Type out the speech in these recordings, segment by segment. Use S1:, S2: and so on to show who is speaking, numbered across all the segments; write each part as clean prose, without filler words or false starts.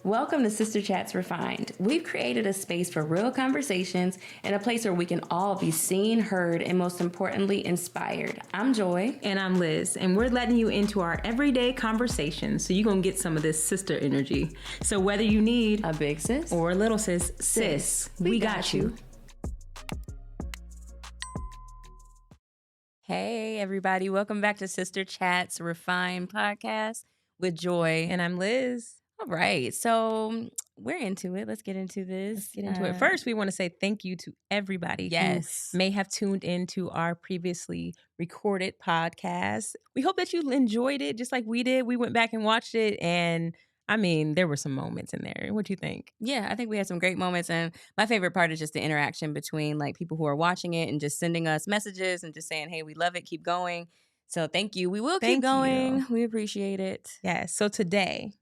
S1: Welcome to Sister Chats Refined. We've created a space for real conversations and a place where we can all be seen, heard, and most importantly, inspired. I'm Joy.
S2: And I'm Liz, and we're letting you into our everyday conversations so you're going to get some of this sister energy. So whether you need
S1: a big sis
S2: or a little sis, we got you.
S1: Hey, everybody. Welcome back to Sister Chats Refined podcast with Joy.
S2: And I'm Liz.
S1: All right. So we're into it. Let's get into this.
S2: First, we want to say thank you to everybody who may have tuned into our previously recorded podcast. We hope that you enjoyed it just like we did. We went back and watched it, and I mean, there were some moments in there. What do you think?
S1: Yeah, I think we had some great moments. And my favorite part is just the interaction between like people who are watching it and just sending us messages and just saying, hey, we love it. Keep going. So thank you. We will keep going. We appreciate it.
S2: Yes. So today,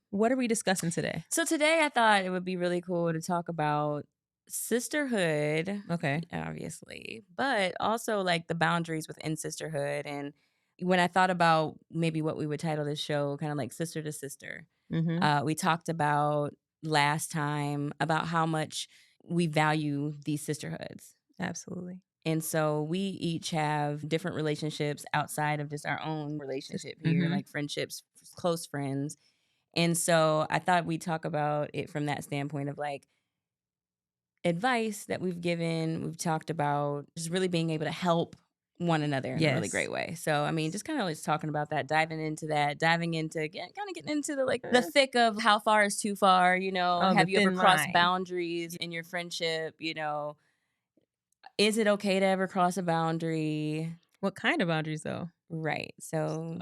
S2: what are we discussing today?
S1: So today I thought it would be really cool to talk about sisterhood.
S2: Okay.
S1: Obviously. But also like the boundaries within sisterhood. And when I thought about maybe what we would title this show, kind of like sister to sister, we talked about last time about how much we value these sisterhoods.
S2: Absolutely.
S1: And so we each have different relationships outside of just our own relationship here, like friendships, close friends. And so I thought we'd talk about it from that standpoint of like advice that we've given. We've talked about just really being able to help one another in a really great way. So, I mean, just kind of just talking about that, diving into getting into the thick of how far is too far, you know, have you ever crossed boundaries in your friendship, you know, is it okay to ever cross a boundary?
S2: What kind of boundaries though?
S1: Right. So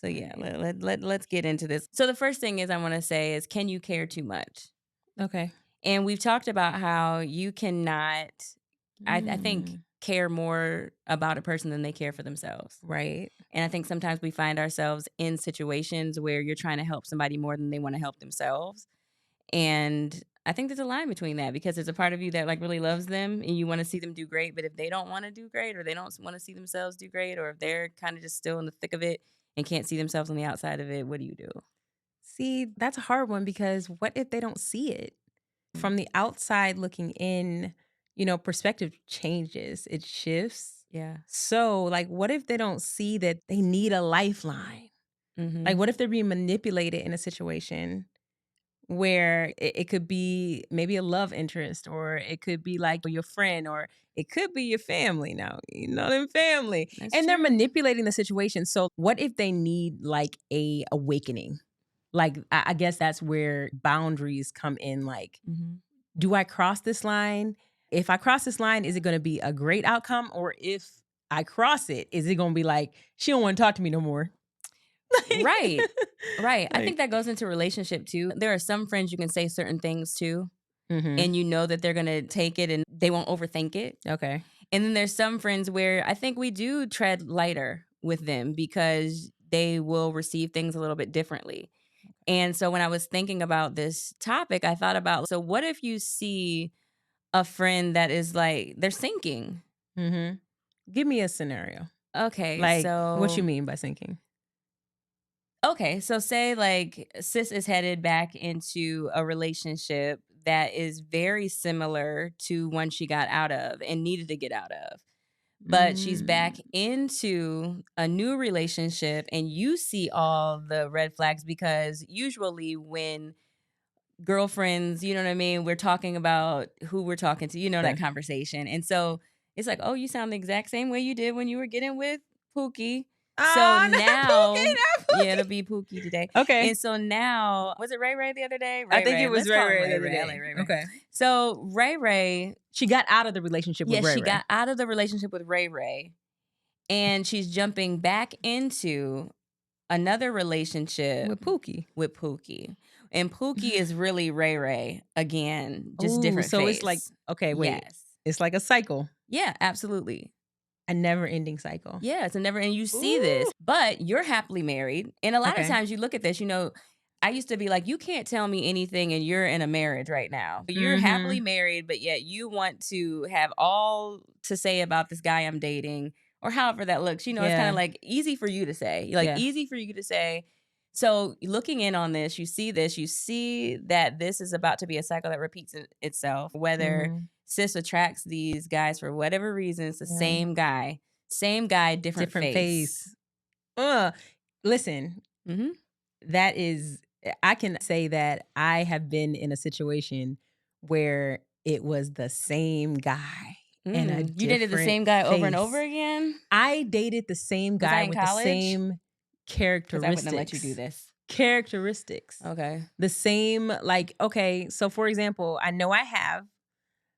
S1: let's get into this. So the first thing is I want to say is, can you care too much?
S2: Okay.
S1: And we've talked about how you cannot, I think, care more about a person than they care for themselves.
S2: Right.
S1: And I think sometimes we find ourselves in situations where you're trying to help somebody more than they want to help themselves. And I think there's a line between that, because there's a part of you that like really loves them and you want to see them do great. But if they don't want to do great, or they don't want to see themselves do great, or if they're kind of just still in the thick of it and can't see themselves on the outside of it, what do you do?
S2: See, that's a hard one, because what if they don't see it? From the outside looking in, you know, perspective changes, it shifts.
S1: Yeah.
S2: So like, what if they don't see that they need a lifeline? Like, what if they're being manipulated in a situation where it could be maybe a love interest, or it could be like your friend, or it could be your family. Now, you know, them family.
S1: That's
S2: and
S1: true.
S2: They're manipulating the situation. So what if they need like a awakening? Like, I guess that's where boundaries come in. Like, do I cross this line? If I cross this line, is it going to be a great outcome? Or if I cross it, is it going to be like, she don't want to talk to me no more?
S1: Right. I think that goes into relationship too. There are some friends you can say certain things to, and you know that they're going to take it and they won't overthink it.
S2: Okay.
S1: And then there's some friends where I think we do tread lighter with them because they will receive things a little bit differently. And so when I was thinking about this topic, I thought about, so what if you see a friend that is like, they're sinking?
S2: Give me a scenario.
S1: Okay.
S2: Like,
S1: so
S2: what you mean by sinking?
S1: Okay, so say like sis is headed back into a relationship that is very similar to one she got out of and needed to get out of. But she's back into a new relationship, and you see all the red flags, because usually when girlfriends, you know what I mean, we're talking about who we're talking to, you know, that conversation. And so it's like, oh, you sound the exact same way you did when you were getting with Pookie. So now,
S2: Pookie.
S1: it'll be Pookie today.
S2: Okay.
S1: And so now, was it Ray Ray the other day?
S2: I think it was
S1: Let's call
S2: Ray
S1: him
S2: Ray the other day.
S1: I like Ray Ray.
S2: Okay.
S1: So Ray Ray,
S2: she got out of the relationship with Ray Ray.
S1: She got out of the relationship with Ray Ray, and she's jumping back into another relationship
S2: with Pookie.
S1: And Pookie is really Ray Ray again, just different
S2: So
S1: face.
S2: it's like, okay, wait.
S1: Yes.
S2: It's like a cycle.
S1: Yeah, absolutely.
S2: A never-ending cycle.
S1: Yeah, it's a never, and you see this, but you're happily married. And a lot of times you look at this, you know, I used to be like, you can't tell me anything and you're in a marriage right now. You're happily married, but yet you want to have all to say about this guy I'm dating, or however that looks. You know, it's kind of like easy for you to say. Easy for you to say, So looking in on this, you see that this is about to be a cycle that repeats itself. Whether
S2: Mhm.
S1: sis attracts these guys for whatever reason, it's the
S2: Yeah.
S1: same guy, different
S2: Different
S1: face.
S2: face. Uh, Listen,
S1: Hmm.
S2: that is I can say that I have been in a situation where it was the same guy and a
S1: You dated the
S2: different
S1: same guy over and over
S2: face.
S1: again?
S2: I dated the same
S1: Was I
S2: guy
S1: in
S2: with the
S1: college?
S2: same
S1: Because I wouldn't have let you do
S2: characteristics.
S1: this.
S2: Characteristics.
S1: Okay.
S2: The same, like, okay, so for example, I know I have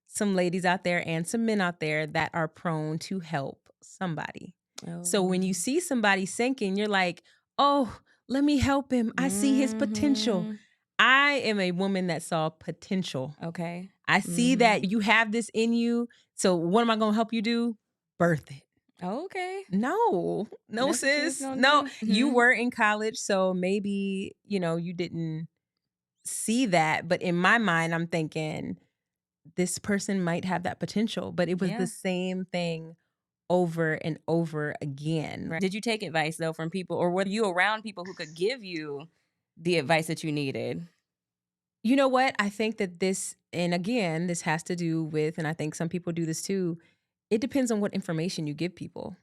S2: some ladies out there and some men out there that are prone to help somebody. So when you
S1: Oh.
S2: see somebody sinking, you're like, oh, let me help him. I see his potential.
S1: Mhm.
S2: I am a woman that saw potential.
S1: Okay.
S2: I see
S1: Mhm.
S2: that you have this in you. So what am I going to help you do? Birth it.
S1: Okay.
S2: No,
S1: That's what you was
S2: sis.
S1: gonna
S2: No,
S1: do?
S2: you
S1: Mhm.
S2: were in college. So maybe, you didn't see that. But in my mind, I'm thinking this person might have that potential. But it was the
S1: Yeah.
S2: same thing over and over again.
S1: Right. Did you take advice, though, from people, or were you around people who could give you the advice that you needed?
S2: You know what? I think that and again, this has to do with, and I think some people do this too, it depends on what information you give people.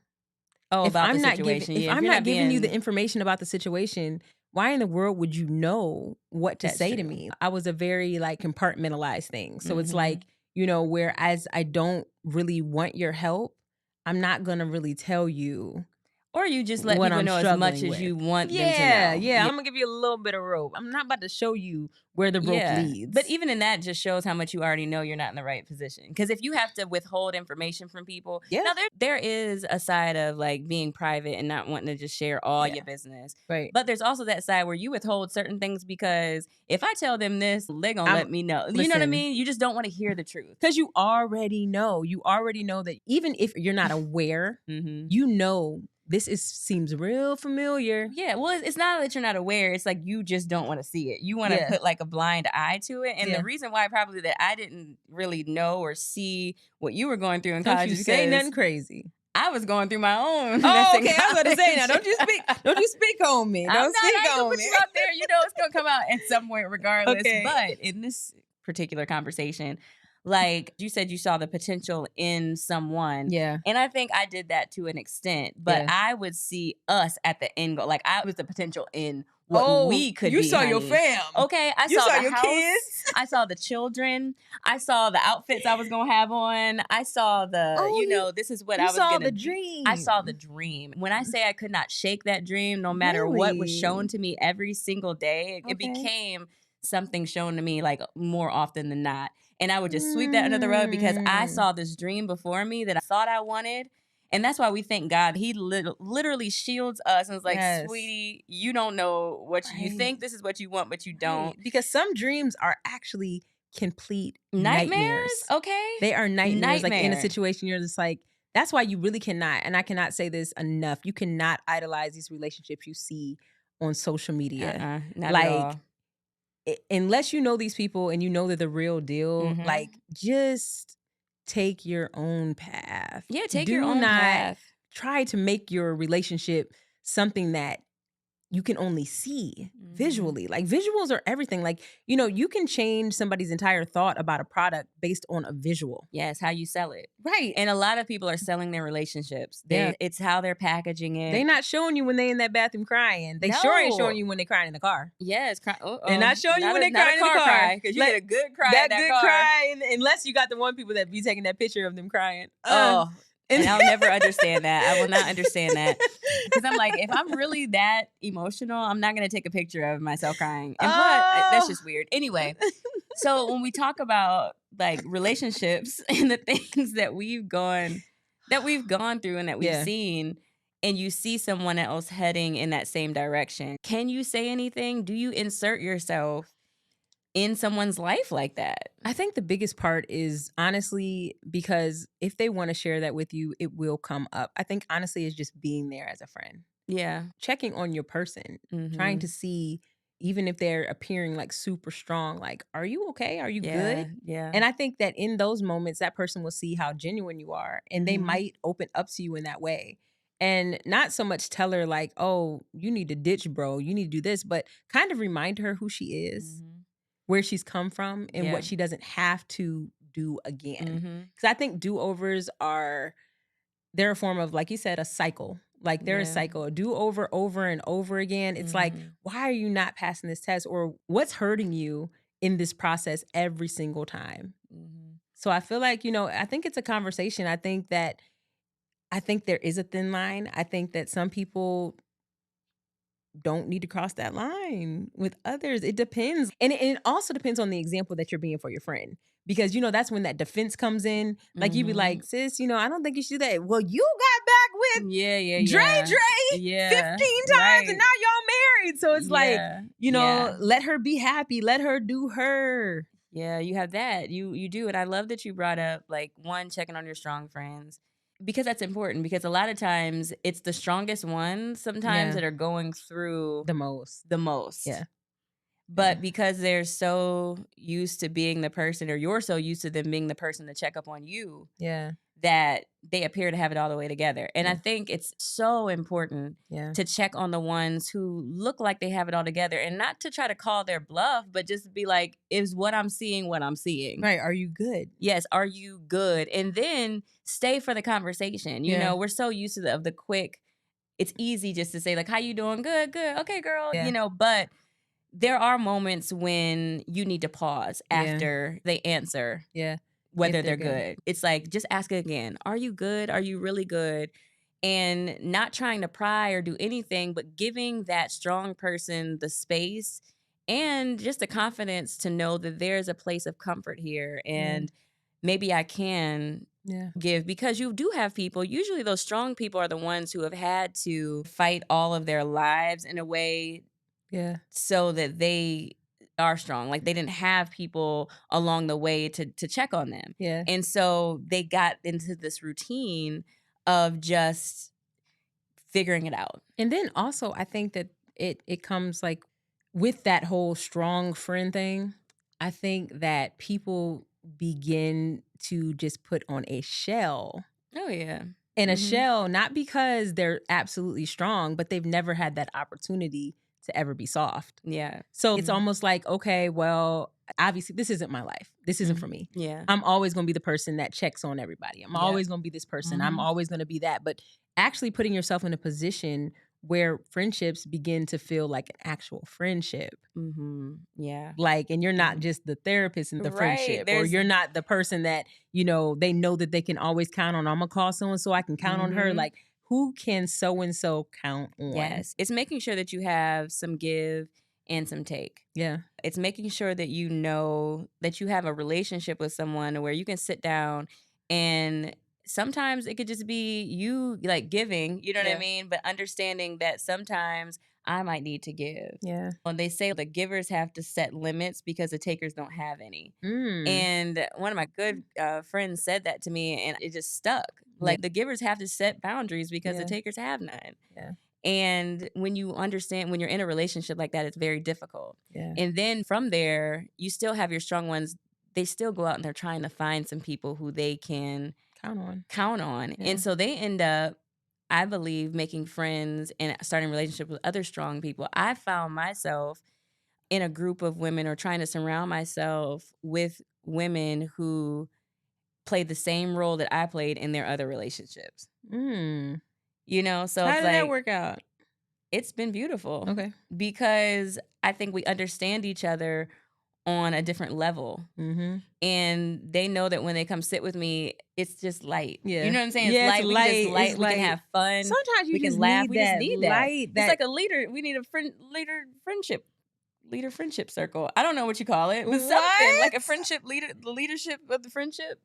S1: Oh,
S2: If
S1: about the
S2: I'm not giving
S1: situation.
S2: if
S1: Yeah, if
S2: I'm
S1: you're
S2: not
S1: not
S2: giving you the
S1: being
S2: information about the situation, why in the world would you know what to
S1: that's
S2: say to
S1: true.
S2: me? I was a very like compartmentalized thing. So it's
S1: Mhm.
S2: like, whereas I don't really want your help, I'm not going to really tell you
S1: Or you just let
S2: what
S1: people
S2: I'm
S1: know as much
S2: struggling
S1: as
S2: with.
S1: you want them to
S2: Yeah,
S1: know.
S2: yeah,
S1: Yeah.
S2: I'm going to give you a little bit of rope. I'm not about to show you where the rope
S1: Yeah. But
S2: leads.
S1: even in that just shows how much you already know you're not in the right position. Because if you have to withhold information from people,
S2: Yeah.
S1: now there is a side of like being private and not wanting to just share all
S2: Yeah.
S1: your business.
S2: Right.
S1: But there's also that side where you withhold certain things because if I tell them this, they're gonna
S2: I'm
S1: let me know. You know what I
S2: Listen,
S1: mean? You just don't want to hear the truth.
S2: because you already know. You already know that even if you're not aware,
S1: Hmm.
S2: this seems real familiar.
S1: Yeah, well, it's not that you're not aware. It's like you just don't want to see it. You want to
S2: Yeah.
S1: put like a blind eye to it. And the
S2: Yeah.
S1: reason why probably that I didn't really know or see what you were going through in
S2: Don't
S1: college
S2: you
S1: is
S2: say
S1: because
S2: nothing crazy.
S1: I was going through my own mess
S2: Oh,
S1: in
S2: okay. I was about to say now.
S1: college.
S2: Don't you speak on me.
S1: I'm
S2: Don't
S1: not.
S2: speak
S1: I ain't gonna
S2: on
S1: put
S2: me.
S1: you out there. You know it's gonna come out at some point, regardless.
S2: Okay.
S1: But in this particular conversation, like you said, you saw the potential in someone,
S2: Yeah.
S1: and I think I did that to an extent. But
S2: Yeah.
S1: I would see us at the end goal. Like I was the potential in what
S2: Oh,
S1: we could
S2: you
S1: be,
S2: saw your
S1: honey.
S2: fam.
S1: Okay, I
S2: You
S1: saw
S2: saw
S1: the
S2: your
S1: house.
S2: kids.
S1: I saw the children. I saw the outfits I was gonna have on. I saw the,
S2: Oh,
S1: this is what
S2: you
S1: I was
S2: saw
S1: gonna
S2: the
S1: be. I saw the
S2: dream.
S1: dream. When I say I could not shake that dream, no matter what was shown
S2: Really?
S1: to me every single day, it
S2: Okay.
S1: became something shown to me like more often than not. And I would just sweep that under the rug because I
S2: Mm.
S1: saw this dream before me that I thought I wanted. And that's why we thank God. He literally shields us and is like,
S2: Yes.
S1: sweetie, you don't know what you
S2: Right.
S1: think this is what you want, but you don't.
S2: Right. Because some dreams are actually complete
S1: Nightmares?
S2: nightmares.
S1: Okay.
S2: They are nightmares. Like in a
S1: Nightmare.
S2: situation, you're just like, that's why you really cannot, and I cannot say this enough, you cannot idolize these relationships you see on social media.
S1: Not at
S2: Like,
S1: all.
S2: unless you know these people and you know they're the real deal,
S1: Hmm.
S2: like, just take your own path.
S1: Yeah, take your
S2: Do
S1: own
S2: not
S1: path.
S2: try to make your relationship something that you can only see
S1: Hmm.
S2: visually. Like visuals are everything. Like, you can change somebody's entire thought about a product based on a visual.
S1: Yes, how you sell it.
S2: Right.
S1: And a lot of people are selling their relationships.
S2: Yeah.
S1: It's how they're packaging
S2: They
S1: it.
S2: not showing you when they in that bathroom crying. They sure ain't showing
S1: No.
S2: you when they crying in the car.
S1: Yes.
S2: They're not showing you when they
S1: Not a
S2: crying in the
S1: car
S2: car.
S1: cry because you
S2: Like,
S1: get a good cry in
S2: that
S1: that
S2: good
S1: car.
S2: cry, unless you got the one people that be taking that picture of them crying.
S1: Oh,
S2: And
S1: and I'll never understand that. I will not understand that because I'm like, if I'm really that emotional, I'm not going to take a picture of myself crying. And plus, that's
S2: Oh.
S1: just weird. Anyway, so when we talk about like relationships and the things that we've gone through and that we've
S2: Yeah.
S1: seen, and you see someone else heading in that same direction, can you say anything? Do you insert yourself in someone's life like that?
S2: I think the biggest part is honestly because if they want to share that with you, it will come up. I think honestly is just being there as a friend,
S1: Yeah.
S2: checking on your person, trying
S1: Hmm.
S2: to see even if they're appearing like super strong, like, are you okay? Are you
S1: Yeah.
S2: good?
S1: Yeah.
S2: And I think that in those moments, that person will see how genuine you are and they
S1: Mhm.
S2: might open up to you in that way. And not so much tell her like, "Oh, you need to ditch bro, you need to do this," but kind of remind her who she is, where she's come from, and
S1: Yeah.
S2: what she doesn't have to do again.
S1: Mm-hmm.
S2: Because I think do-overs are they're a form of, like you said, a cycle. Like they're a
S1: Yeah.
S2: cycle, a do-over over and over again. It's like, why are you not passing this test? Or what's hurting you in this process every single time? So I feel like, I think it's a conversation. I think there is a thin line. I think that some people don't need to cross that line with others. It depends. And it also depends on the example that you're being for your friend. Because, that's when that defense comes in. Like, you be like, sis, I don't think you should do that. Well, you got back with
S1: Yeah, yeah,
S2: Dre
S1: yeah.
S2: Dre
S1: Yeah.
S2: 15 times and
S1: Right.
S2: now y'all married. So it's like,
S1: Yeah. Yeah.
S2: let her be happy. Let her do her.
S1: Yeah, you have that. You do. And I love that you brought up, like, one, checking on your strong friends. Because that's important. Because a lot of times it's the strongest ones sometimes
S2: Yeah.
S1: that are going through
S2: The most.
S1: the most.
S2: Yeah.
S1: But because they're so used to being the person, or you're so used to them being the person to check up on you,
S2: Yeah.
S1: that they appear to have it all the way together. And I
S2: Yeah.
S1: think it's so important
S2: Yeah.
S1: to check on the ones who look like they have it all together, and not to try to call their bluff, but just be like, is what I'm seeing what I'm seeing?
S2: Right. Are you good?
S1: Yes, are you good? And then stay for the conversation.
S2: Yeah.
S1: We're so used to the quick, it's easy just to say, like, how you doing? Good, good. Okay, girl.
S2: Yeah.
S1: But there are moments when you need to pause
S2: Yeah.
S1: after they answer
S2: Yeah.
S1: whether
S2: If they're
S1: they're good. It's like, just ask it again. Are you good? Are you really good? And not trying to pry or do anything, but giving that strong person the space and just the confidence to know that there's a place of comfort here. And maybe I can
S2: Yeah.
S1: give, because you do have people, usually those strong people are the ones who have had to fight all of their lives in a way
S2: Yeah.
S1: so that they are strong. Like, they didn't have people along the way to check on them.
S2: Yeah.
S1: And so they got into this routine of just figuring it out.
S2: And then also I think that it comes like with that whole strong friend thing. I think that people begin to just put on a shell.
S1: Oh, yeah.
S2: And a shell, not because they're absolutely strong, but they've never had that opportunity to ever be soft.
S1: Yeah.
S2: So it's almost like, okay, well, obviously this isn't my life. This isn't for me.
S1: Yeah.
S2: I'm always going to be the person that checks on everybody. I'm always going to be this person. I'm always going to be that. But actually putting yourself in a position where friendships begin to feel like an actual friendship.
S1: Yeah.
S2: Like, and you're not just the therapist in the
S1: Right,
S2: friendship, or
S1: there's-
S2: you're not the person that, they know that they can always count on. I'm going to call someone so I can count on her. Like, who can so-and-so count on?
S1: Yes. It's making sure that you have some give and some take.
S2: Yeah.
S1: It's making sure that you know that you have a relationship with someone where you can sit down, and sometimes it could just be you, like, giving, you know what I mean? But understanding that sometimes I might need to give.
S2: Yeah.
S1: When they say the givers have to set limits because the takers don't have any. And one of my good friends said that to me, and it just stuck. Like, the givers have to set boundaries because the takers have none.
S2: Yeah.
S1: And when you understand, when you're in a relationship like that, it's very difficult.
S2: Yeah.
S1: And then from there, you still have your strong ones. They still go out and they're trying to find some people who they can count on.
S2: Yeah.
S1: And so they end up, I believe, making friends and starting relationships with other strong people. I found myself in a group of women, or trying to surround myself with women who played the same role that I played in their other relationships. So
S2: How
S1: it's
S2: did
S1: like,
S2: that work out?
S1: it's been beautiful.
S2: Okay.
S1: Because I think we understand each other on a different level. And they know that when they come sit with me, it's just light.
S2: Yeah.
S1: You know what I'm saying?
S2: Yeah,
S1: It's
S2: it's
S1: light. We can just
S2: light.
S1: light.
S2: It's
S1: We can
S2: light.
S1: have fun.
S2: Sometimes you
S1: we
S2: just
S1: can laugh.
S2: need
S1: We just
S2: that
S1: need that.
S2: light,
S1: It's like a leader. We need a leader friendship circle. I don't know what you call it, but something like a friendship leader, the leadership of the friendships,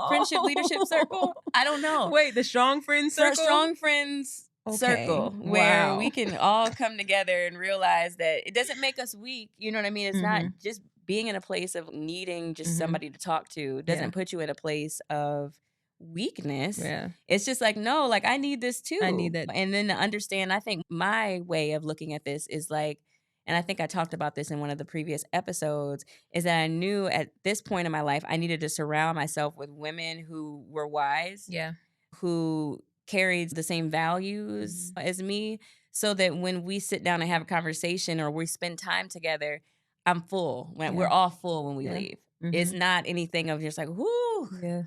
S1: friendship leadership circle. I don't know.
S2: Wait, the strong friends
S1: For
S2: circle?
S1: strong friends circle, where
S2: Wow.
S1: we can all come together and realize that it doesn't make us weak. You know what I mean? It's not just being in a place of needing just somebody to talk to doesn't put you in a place of weakness.
S2: Yeah.
S1: It's just like, no, like, I need this too.
S2: I need that.
S1: And then to understand, I think my way of looking at this is like, and I think I talked about this in one of the previous episodes, is that I knew at this point in my life, I needed to surround myself with women who were wise,
S2: Yeah.
S1: who carries the same values as me, so that when we sit down and have a conversation or we spend time together, I'm full. We're all full when we leave. It's not anything of just like, whoo,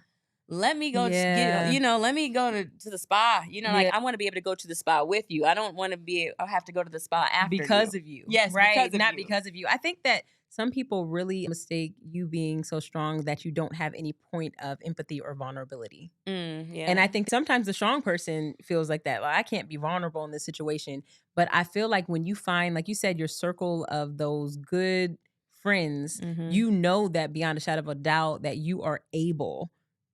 S1: let me go let me go to the spa. Like I want to be able to go to the spa with you. I don't want to I have to go to the spa after
S2: because
S1: you.
S2: of you.
S1: Yes,
S2: right?
S1: because of
S2: Not
S1: you.
S2: because of you. I think that some people really mistake you being so strong that you don't have any point of empathy or vulnerability. And I think sometimes the strong person feels like that. Like, I can't be vulnerable in this situation. But I feel like when you find, like you said, your circle of those good friends, you know that beyond a shadow of a doubt that you are able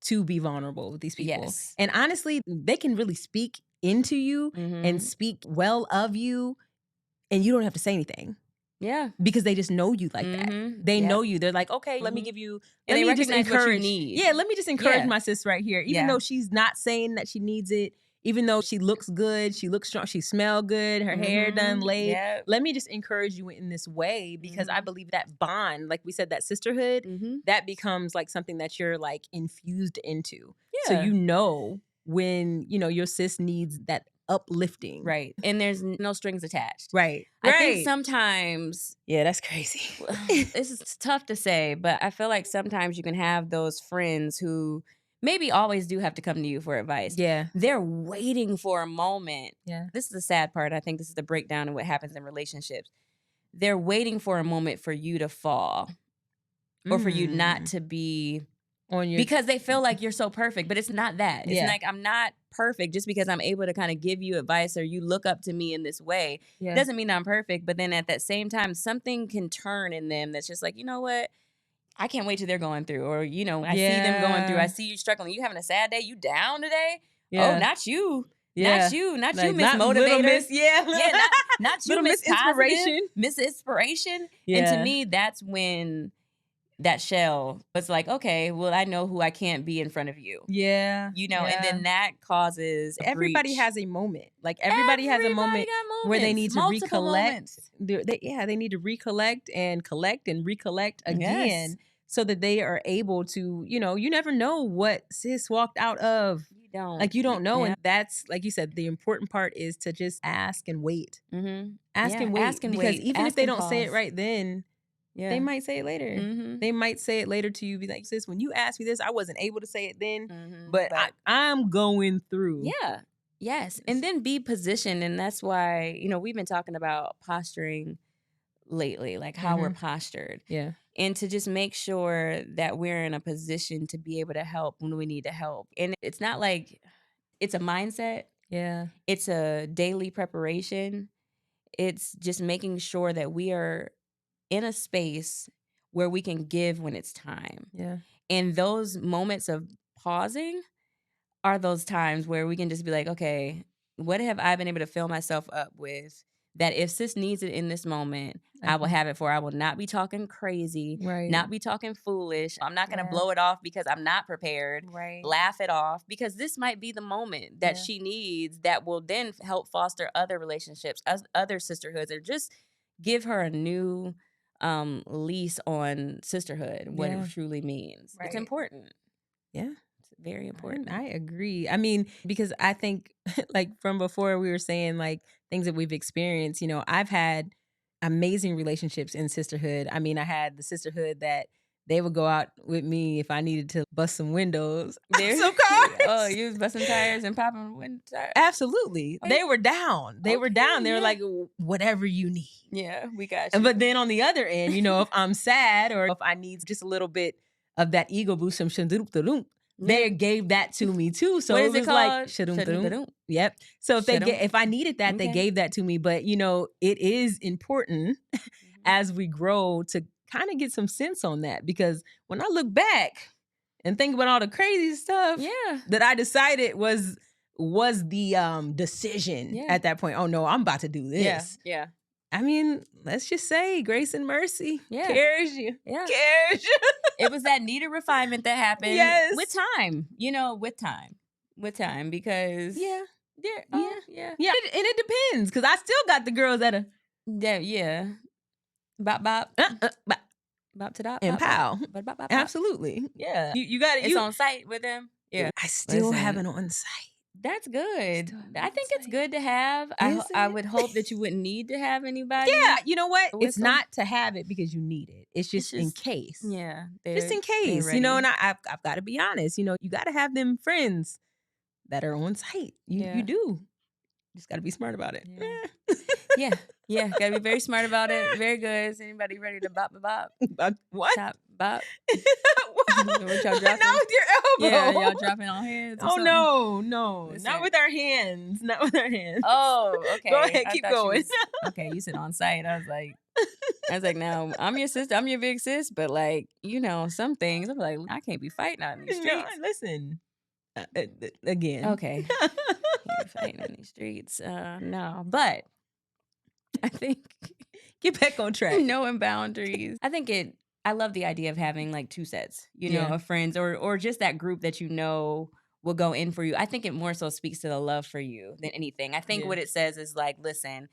S2: to be vulnerable with these people.
S1: Yes.
S2: And honestly, they can really speak into you and speak well of you, and you don't have to say anything.
S1: Yeah.
S2: Because they just know you like that. They know you. They're like, okay, let me give you,
S1: and they
S2: me just
S1: recognize what you
S2: encourage.
S1: need.
S2: Yeah, let me just encourage
S1: Yeah.
S2: my sis right here. Even though she's not saying that she needs it, even though she looks good, she looks strong, she smells good, her hair done laid.
S1: Yep.
S2: Let me just encourage you in this way, because I believe that bond, like we said, that sisterhood, that becomes like something that you're like infused into. So
S1: Yeah.
S2: you know when, your sis needs that uplifting.
S1: Right. And there's no strings attached.
S2: Right.
S1: I think sometimes,
S2: yeah, that's crazy.
S1: this is tough to say, but I feel like sometimes you can have those friends who maybe always do have to come to you for advice.
S2: Yeah.
S1: They're waiting for a moment.
S2: Yeah.
S1: This is the sad part. I think this is the breakdown in what happens in relationships. They're waiting for a moment for you to fall or for you not to be on your, because they feel like you're so perfect, but it's not that. It's like, I'm not perfect just because I'm able to kind of give you advice or you look up to me in this way.
S2: Yeah.
S1: Doesn't mean I'm perfect, but then at that same time, something can turn in them that's just like, you know what? I can't wait till they're going through, or, I see them going through. I see you struggling. You having a sad day? You down today? Oh, not you.
S2: Yeah.
S1: Not
S2: Like,
S1: you, Miss
S2: not little
S1: Motivator.
S2: Miss,
S1: Not you,
S2: Little
S1: Miss
S2: Miss Inspiration.
S1: Miss Inspiration.
S2: Yeah.
S1: And to me, that's when that shell was like, okay, well, I know who I can't be in front of you.
S2: Yeah.
S1: And then that causes a
S2: everybody
S1: breach.
S2: has a moment. Like everybody has a moment where they need to recollect. They need to recollect and collect and recollect again, so that they are able to, you never know what sis walked out of.
S1: You don't.
S2: Like, you don't know. And that's, like you said, the important part is to just ask and wait. Ask and wait. Because even if they don't say it right then, they might say it later. They might say it later to you. Be like, sis, when you asked me this, I wasn't able to say it then, but I'm going through.
S1: Yeah. Yes. And then be positioned. And that's why, we've been talking about posturing lately, like how we're postured.
S2: Yeah.
S1: And to just make sure that we're in a position to be able to help when we need to help. And it's not like it's a mindset.
S2: Yeah.
S1: It's a daily preparation. It's just making sure that we are in a space where we can give when it's time.
S2: Yeah.
S1: And those moments of pausing are those times where we can just be like, okay, what have I been able to fill myself up with that if sis needs it in this moment, I will have it for her. I will not be talking crazy, not be talking foolish. I'm not going to blow it off because I'm not prepared, laugh it off, because this might be the moment that she needs that will then help foster other relationships, other sisterhoods, or just give her a new lease on sisterhood, what it truly means. It's important.
S2: Yeah.
S1: It's very important.
S2: I agree. I mean, because I think like from before we were saying like things that we've experienced, I've had amazing relationships in sisterhood. I mean, I had the sisterhood that they would go out with me if I needed to bust some windows, some cars.
S1: Oh, you was busting tires and popping window tires?
S2: Absolutely. They were down. They were down. They were like, whatever you need.
S1: Yeah, we got you.
S2: But then on the other end, if I'm sad or if I need just a little bit of that ego boost, some shadoop, they gave that to me too. So
S1: what
S2: it
S1: is
S2: was
S1: it
S2: like
S1: shadoop.
S2: Yep. So if I needed that, they gave that to me. But it is important as we grow to kind of get some sense on that, because when I look back and think about all the crazy stuff that I decided was the decision at that point. Oh no, I'm about to do this.
S1: Yeah.
S2: I mean, let's just say grace and mercy carries you.
S1: Yeah.
S2: Carries you.
S1: It was that needed refinement that happened with time, with time, because
S2: yeah.
S1: And
S2: it depends, because I still got the girls that are
S1: bop bop to dop
S2: and pow.
S1: Bop.
S2: Absolutely. Yeah. You got it.
S1: It's on site with them. Yeah.
S2: I still have it on site.
S1: That's good.
S2: Still
S1: I think it's
S2: like,
S1: good to have.
S2: is
S1: I
S2: it?
S1: would hope that you wouldn't need to have
S2: Yeah,
S1: anybody
S2: you know what? It's
S1: whistle.
S2: not to have it because you need it. It's
S1: It's
S2: just in
S1: just,
S2: case.
S1: yeah,
S2: Just
S1: they're
S2: in
S1: being
S2: case,
S1: ready.
S2: and I've got to be honest, you got to have them friends that are on site. You
S1: Yeah.
S2: do. Just got to be smart about it.
S1: Yeah. Yeah. Gotta be very smart about it. Very good. Is anybody ready to bop, bop,
S2: What?
S1: top, bop?
S2: What?
S1: What y'all
S2: Not
S1: dropping?
S2: with your
S1: Yeah,
S2: elbow.
S1: y'all dropping on heads or
S2: Oh
S1: something?
S2: no,
S1: Listen.
S2: not with our hands. Not with our hands.
S1: Oh, okay.
S2: Go ahead,
S1: I
S2: keep
S1: thought you
S2: going.
S1: was okay. You said on site. I was like, now I'm your sister. I'm your big sis, but like, some things I'm like, I can't be fighting out in these
S2: No,
S1: streets.
S2: listen. Again.
S1: Okay, can't be fighting in these streets. No, but I think
S2: Get back on track.
S1: knowing boundaries. I love the idea of having like two sets,
S2: Yeah.
S1: of friends or just that group that will go in for you. I think it more so speaks to the love for you than anything. I think
S2: Yeah.
S1: what it says is like, listen,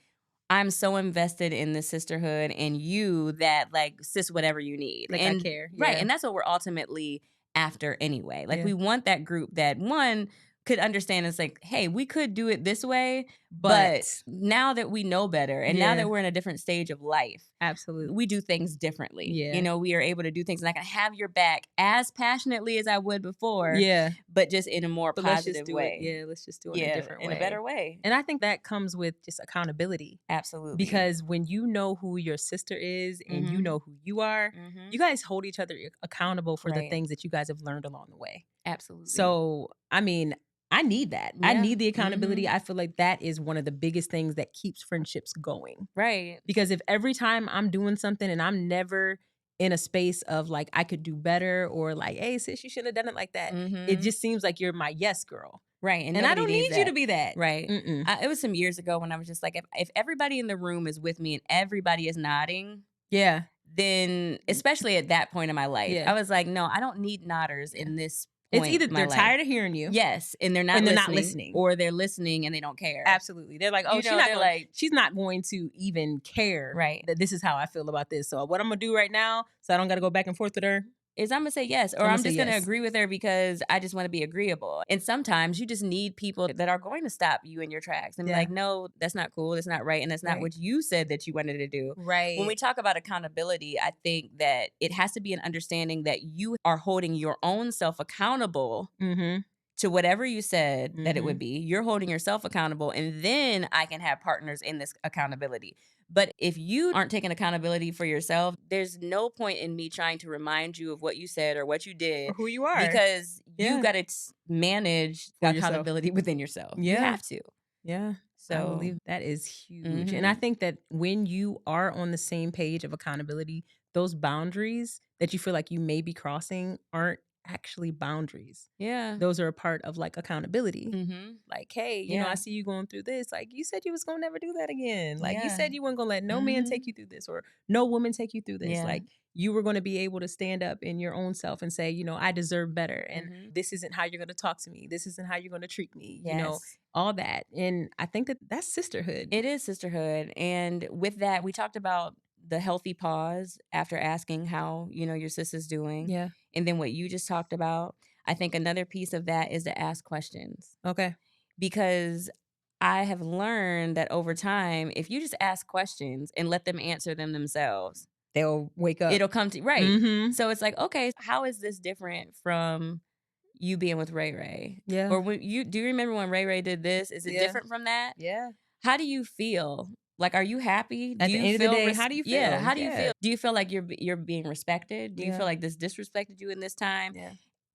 S1: I'm so invested in the sisterhood and you that like sis whatever you need.
S2: Like,
S1: and
S2: I care.
S1: right.
S2: Yeah.
S1: And that's what we're ultimately after anyway. Like
S2: Yeah.
S1: we want that group that one could understand it's like, hey, we could do it this way, but
S2: But
S1: now that we know better and now
S2: Yeah.
S1: that we're in a different stage of life,
S2: absolutely.
S1: we do things differently.
S2: Yeah.
S1: We are able to do things and I can have your back as passionately as I would before,
S2: Yeah.
S1: but just in a more
S2: But let's
S1: positive
S2: just do
S1: way.
S2: it. Yeah, let's just do it in a different way.
S1: In a better way.
S2: And I think that comes with just accountability.
S1: Absolutely.
S2: Because when you know who your sister is and you know who you are, you guys hold each other accountable for the
S1: Right.
S2: things that you guys have learned along the way.
S1: Absolutely.
S2: So, I mean, I need that. I
S1: Yeah.
S2: need the accountability. I feel like that is one of the biggest things that keeps friendships going.
S1: Right.
S2: Because if every time I'm doing something and I'm never in a space of like, I could do better or like, hey, sis, you should have done it like that. It just seems like you're my yes girl.
S1: Right.
S2: And I don't need you to be that.
S1: Right.
S2: Mm-mm.
S1: It was some years ago when I was just like, if everybody in the room is with me and everybody is nodding,
S2: Yeah.
S1: then especially at that point in my life,
S2: Yeah.
S1: I was like, no, I don't need nodders in this point.
S2: It's either
S1: in my
S2: they're
S1: life.
S2: tired of hearing you.
S1: Yes. And they're not listening. Or they're listening and they don't care.
S2: Absolutely. They're like, oh, she's not going to even care
S1: Right.
S2: that this is how I feel about this. So what I'm going to do right now, so I don't got to go back and forth with her,
S1: is I'm going to say yes. Or I'm just going to agree with her because I just want to be agreeable. And sometimes you just need people that are going to stop you in your tracks and be like, no, that's not cool. That's not right. And that's not what you said that you wanted to do.
S2: Right.
S1: When we talk about accountability, I think that it has to be an understanding that you are holding your own self accountable to whatever you said that it would be. You're holding yourself accountable. And then I can have partners in this accountability. But if you aren't taking accountability for yourself, there's no point in me trying to remind you of what you said or what you did.
S2: Or who you are.
S1: Because you got to manage accountability within yourself.
S2: Yeah.
S1: You have to.
S2: Yeah.
S1: So
S2: I believe that is huge. And I think that when you are on the same page of accountability, those boundaries that you feel like you may be crossing aren't actually boundaries.
S1: Yeah.
S2: Those are a part of like accountability. Like, hey, you know, I see you going through this. Like, you said you was gonna never do that again. Like, you said you weren't gonna let no man take you through this or no woman take you through this.
S1: Yeah.
S2: Like, you were gonna be able to stand up in your own self and say, you know, I deserve better. And this isn't how you're gonna talk to me. This isn't how you're gonna treat me.
S1: Yes.
S2: You know, all that. And I think that that's sisterhood.
S1: It is sisterhood. And with that, we talked about the healthy pause after asking how, your sister's doing.
S2: Yeah.
S1: And then what you just talked about. I think another piece of that is to ask questions.
S2: Okay.
S1: Because I have learned that over time, if you just ask questions and let them answer them themselves,
S2: they'll wake up.
S1: It'll come to right. So it's like, okay, how is this different from you being with Ray Ray?
S2: Yeah.
S1: Or do you remember when Ray Ray did this? Is it different from that?
S2: Yeah.
S1: How do you feel? Like, are you happy?
S2: At the end of the day, how do you feel?
S1: Yeah. How do you feel? Do you feel like you're being respected? Do you feel like this disrespected you in this time?
S2: Yeah.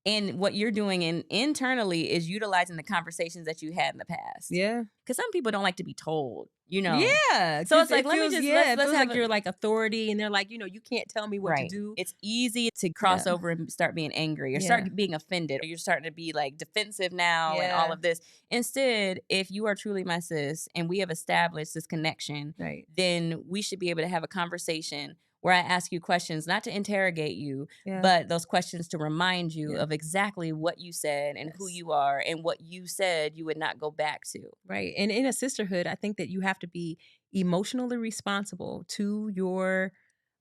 S1: And what you're doing internally is utilizing the conversations that you had in the past.
S2: Yeah.
S1: Because some people don't like to be told,
S2: Yeah.
S1: So it's like, let's
S2: feels
S1: have
S2: like you're like authority and they're like, you can't tell me what to do.
S1: It's easy to cross over and start being angry or start being offended. Or you're starting to be like defensive now and all of this. Instead, if you are truly my sis and we have established this connection, then we should be able to have a conversation where I ask you questions, not to interrogate you, but those questions to remind you of exactly what you said and who you are and what you said you would not go back to.
S2: Right. And in a sisterhood, I think that you have to be emotionally responsible to your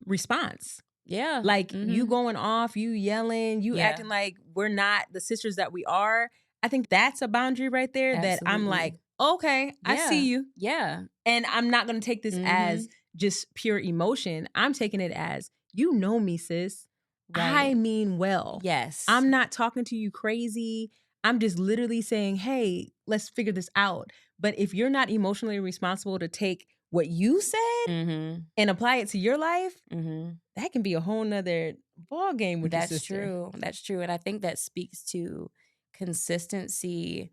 S2: response.
S1: Yeah.
S2: Like you going off, you yelling, you acting like we're not the sisters that we are. I think that's a boundary right there that I'm like, okay, I see you.
S1: Yeah.
S2: And I'm not going to take this as just pure emotion. I'm taking it as, you know me, sis.
S1: Right.
S2: I mean well.
S1: Yes.
S2: I'm not talking to you crazy. I'm just literally saying, hey, let's figure this out. But if you're not emotionally responsible to take what you said and apply it to your life, that can be a whole nother ball game with your sister.
S1: True. That's true. And I think that speaks to consistency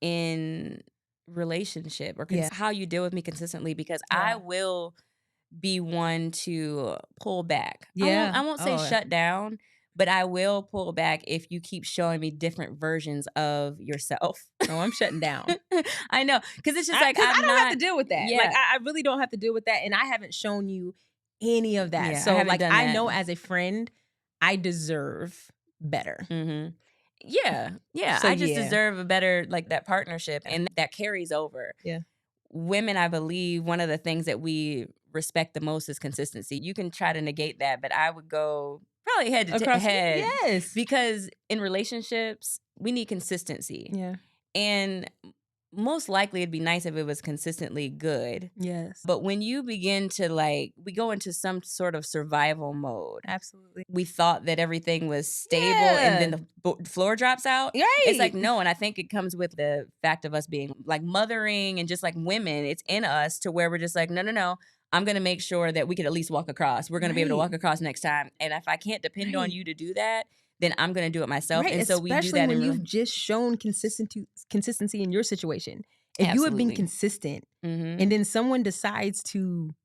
S1: in relationship, or how you deal with me consistently, because I will be one to pull back.
S2: Yeah.
S1: I won't say shut down, but I will pull back if you keep showing me different versions of yourself.
S2: Oh, I'm shutting down.
S1: I know. Because it's just like,
S2: I don't have to deal with that.
S1: Yeah.
S2: Like, I really don't have to deal with that. And I haven't shown you any of that.
S1: Yeah,
S2: so, like, I
S1: that.
S2: know as a friend, I deserve better.
S1: Yeah.
S2: So,
S1: I just deserve a better, like, that partnership. And that carries over.
S2: Yeah.
S1: Women, I believe, one of the things that we respect the most is consistency. You can try to negate that, but I would go probably head to head.
S2: Yes.
S1: Because in relationships, we need consistency.
S2: Yeah.
S1: And most likely it'd be nice if it was consistently good.
S2: Yes.
S1: But when you begin to, like, we go into some sort of survival mode.
S2: Absolutely.
S1: We thought that everything was stable and then the floor drops out.
S2: Right.
S1: It's like, no. And I think it comes with the fact of us being like mothering and just like women. It's in us to where we're just like, no. I'm going to make sure that we could at least walk across. We're going to be able to walk across next time. And if I can't depend on you to do that, then I'm going to do it myself.
S2: Right.
S1: And so we do that.
S2: Especially when you've just shown consistency in your situation. If you have been consistent and then someone decides to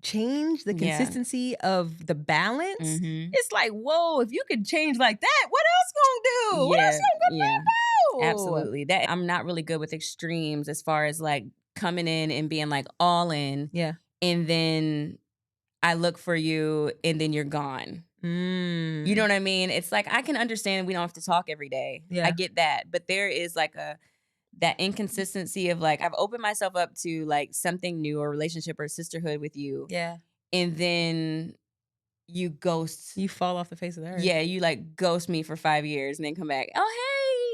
S2: change the consistency of the balance, it's like, whoa, if you could change like that, what else gonna do? What else gonna do?
S1: Absolutely. That I'm not really good with extremes as far as like coming in and being like all in.
S2: Yeah.
S1: And then I look for you and then you're gone. You know what I mean? It's like, I can understand we don't have to talk every day.
S2: Yeah.
S1: I get that. But there is like that inconsistency of like, I've opened myself up to like something new, or relationship or sisterhood with you.
S2: Yeah.
S1: And then you ghost.
S2: You fall off the face of the earth.
S1: Yeah, you like ghost me for 5 years and then come back. Oh,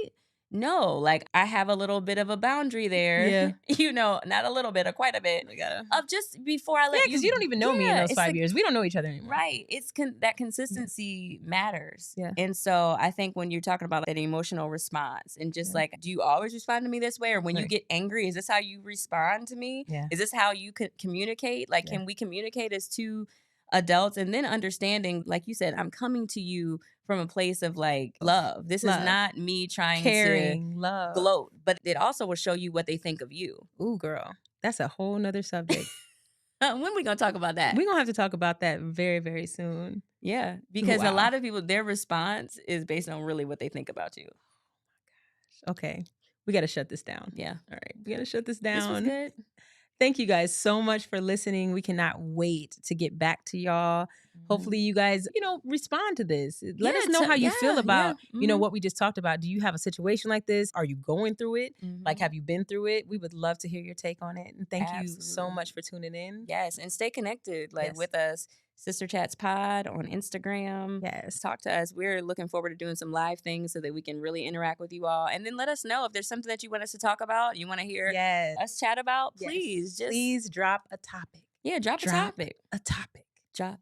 S1: hey. No, like I have a little bit of a boundary there.
S2: Yeah.
S1: You know, not a little bit, or quite a bit. Of just before I let you.
S2: Yeah, because you don't even know me in those 5 years. We don't know each other anymore.
S1: Right. It's that consistency matters.
S2: Yeah.
S1: And so I think when you're talking about that emotional response and just like, do you always respond to me this way? Or when you get angry, is this how you respond to me?
S2: Yeah.
S1: Is this how you communicate? Like, can we communicate as two adults? And then understanding, like you said, I'm coming to you from a place of like love. This is not me trying
S2: to
S1: love, gloat, but it also will show you what they think of you.
S2: Ooh, girl, that's a whole nother subject.
S1: When are we gonna talk about that?
S2: We're gonna have to talk about that very, very soon.
S1: Yeah, because a lot of people, their response is based on really what they think about you.
S2: Okay, we got to shut this down.
S1: Yeah,
S2: all right, we got to shut this down.
S1: This was good.
S2: Thank you guys so much for listening. We cannot wait to get back to y'all. Hopefully you guys, respond to this. Let us know how you feel about, what we just talked about. Do you have a situation like this? Are you going through it? Like, have you been through it? We would love to hear your take on it. And thank you so much for tuning in.
S1: Yes. And stay connected with us. Sister Chats Pod on Instagram.
S2: Yes.
S1: Talk to us. We're looking forward to doing some live things so that we can really interact with you all. And then let us know if there's something that you want us to talk about, you want to hear us chat about. Please
S2: drop a topic.
S1: Yeah, drop a topic. Drop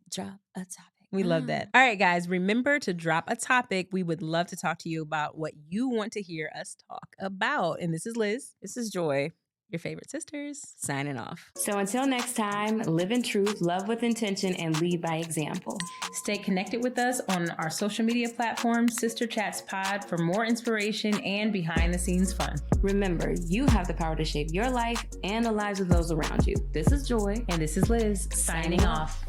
S1: a topic.
S2: We love that. All right, guys, remember to drop a topic. We would love to talk to you about what you want to hear us talk about. And this is Liz.
S1: This is Joy.
S2: Your favorite sisters.
S1: Signing off.
S3: So until next time, live in truth, love with intention, and lead by example.
S2: Stay connected with us on our social media platform, Sister Chats Pod, for more inspiration and behind the scenes fun.
S3: Remember, you have the power to shape your life and the lives of those around you. This is Joy.
S2: And this is Liz, signing off.